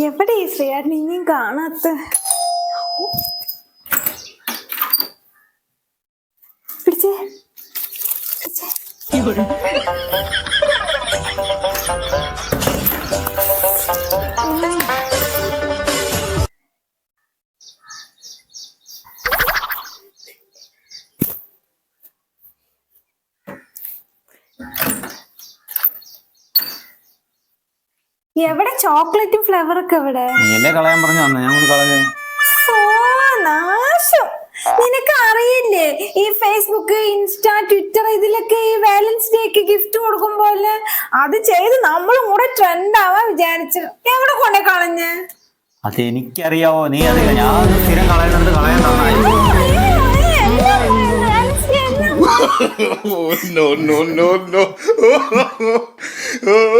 എവിടെ ഈ ശ്രീയേട്ടൻ ഇനിയും കാണാത്ത? പിടിച്ചേ എവിടെ ചോക്ലേറ്റും ഫ്ലേവറൊക്കെ എവിടെ? നീയല്ലേ കളയാൻ പറഞ്ഞു വന്ന ഞാൻ കളഞ്ഞു. നാശം. നിനക്ക് അറിയില്ലേ ഈ ഫേസ്ബുക്ക്, ഇൻസ്റ്റാ, ട്വിറ്റർ ഇതിലൊക്കെ ഈ വാലൻസ് ഡേക്ക് ഗിഫ്റ്റ് കൊടുക്കുമ്പോലെ അത് ചെയ്ത് നമ്മളും കൂടെ ട്രെൻഡ് ആവാൻ വിചാരിച്ചു. എവിടെ കൊണ്ടേ കളഞ്ഞ്? അതെനിക്കറിയാവോ, നീ അറിയില്ല. ഞാൻ സ്ഥിരം കളയുന്നുണ്ട്, കളയാൻ no.